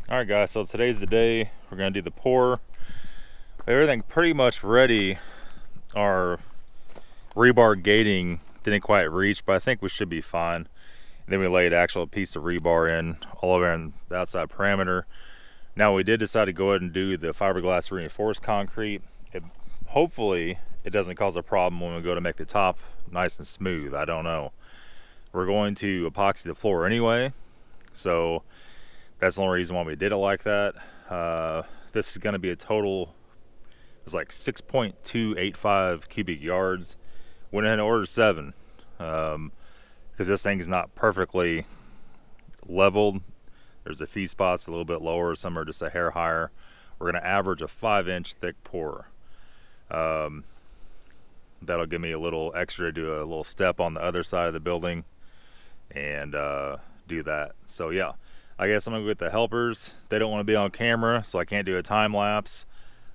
Alright guys, so today's the day. We're going to do the pour. Everything pretty much ready. Our rebar gating didn't quite reach, but I think we should be fine. And then we laid actual piece of rebar in all over the outside parameter. Now we did decide to go ahead and do the fiberglass reinforced concrete. Hopefully it doesn't cause a problem when we go to make the top nice and smooth. I don't know. We're going to epoxy the floor anyway, so that's the only reason why we did it like that. This is going to be a total, it's like 6.285 cubic yards. Went ahead and ordered 7 because this thing is not perfectly leveled. There's a few spots a little bit lower, some are just a hair higher. We're going to average a 5-inch thick pour. That'll give me a little extra to do a little step on the other side of the building and do that. So yeah, I guess I'm gonna go get the helpers. They don't want to be on camera, so I can't do a time lapse.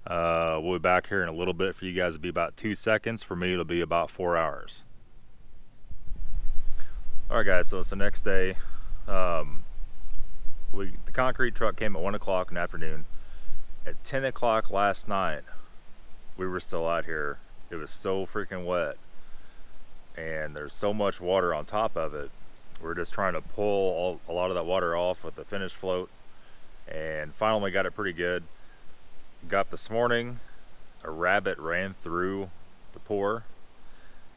We'll be back here in a little bit. For you guys, it'll be about 2 seconds. For me, it'll be about 4 hours. All right, guys. So it's the next day. The concrete truck came at 1 o'clock in the afternoon. At 10 o'clock last night, we were still out here. It was so freaking wet, and there's so much water on top of it. We're just trying to pull a lot of that water off with the finish float, and finally got it pretty good. Got this morning, a rabbit ran through the pour.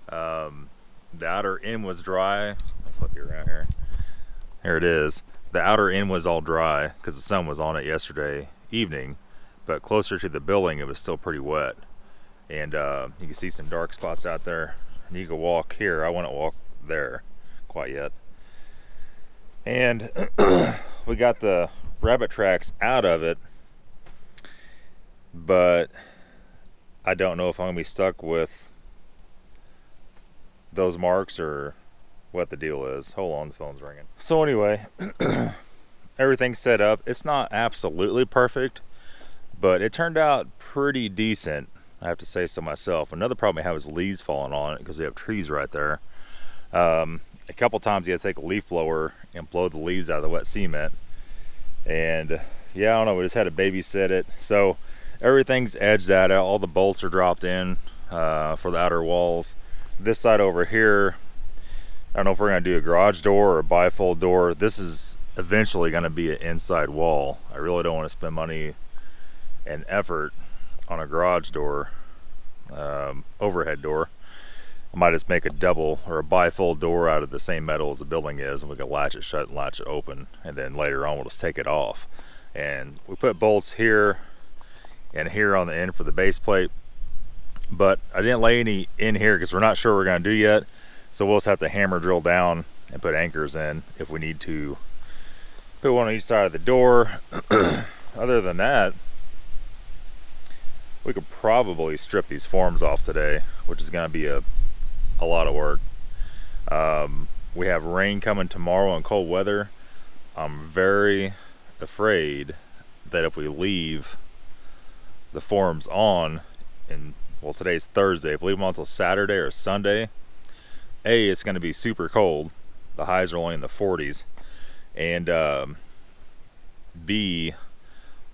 The outer end was dry. I'll flip you around here. Here it is. The outer end was all dry because the sun was on it yesterday evening, but closer to the building it was still pretty wet. And you can see some dark spots out there, and you can walk here. I wouldn't walk there quite yet. And we got the rabbit tracks out of it, but I don't know if I'm gonna be stuck with those marks or what the deal is. Hold on, the phone's ringing. So anyway, everything's set up. It's not absolutely perfect, but it turned out pretty decent, I have to say so myself. Another problem I have is leaves falling on it because we have trees right there. A couple times you have to take a leaf blower and blow the leaves out of the wet cement. And yeah, I don't know, we just had to babysit it. So everything's edged out. All the bolts are dropped in for the outer walls. This side over here, I don't know if we're gonna do a garage door or a bifold door. This is eventually gonna be an inside wall. I really don't want to spend money and effort on a garage door, overhead door. I might just make a double or a bifold door out of the same metal as the building is, and we can latch it shut and latch it open, and then later on we'll just take it off. And we put bolts here and here on the end for the base plate, but I didn't lay any in here because we're not sure what we're going to do yet. So we'll just have to hammer drill down and put anchors in if we need to. Put one on each side of the door. Other than that, we could probably strip these forms off today, which is going to be a lot of work. We have rain coming tomorrow and cold weather. I'm very afraid that if we leave the forms on, and well, today's Thursday, if we leave them on until Saturday or Sunday, A, it's going to be super cold. The highs are only in the 40s. And B,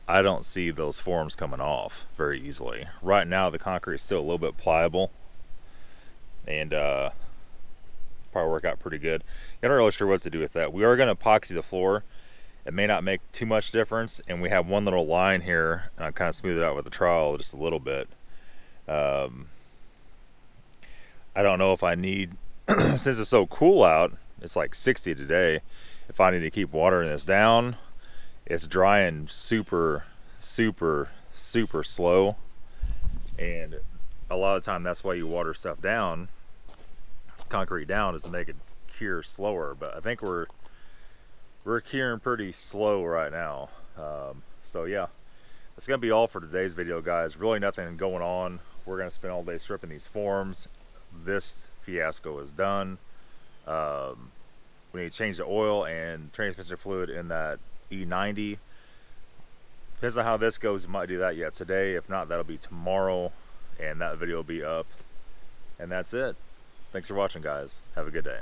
I don't see those forms coming off very easily. Right now the concrete is still a little bit pliable, and probably work out pretty good. I'm not really sure what to do with that. We are going to epoxy the floor. It may not make too much difference, and we have one little line here, and I kind of smooth it out with the trowel just a little bit. I don't know if I need, since it's so cool out, it's like 60 today, if I need to keep watering this down. It's drying super slow, and a lot of the time that's why you water stuff down, concrete down, is to make it cure slower. But I think we're curing pretty slow right now. So yeah, that's gonna be all for today's video, guys. Really nothing going on. We're gonna spend all day stripping these forms. This fiasco is done. We need to change the oil and transmission fluid in that E90. Depends on how this goes, we might do that yet today. If not, that'll be tomorrow, and that video will be up. And that's it. Thanks for watching, guys. Have a good day.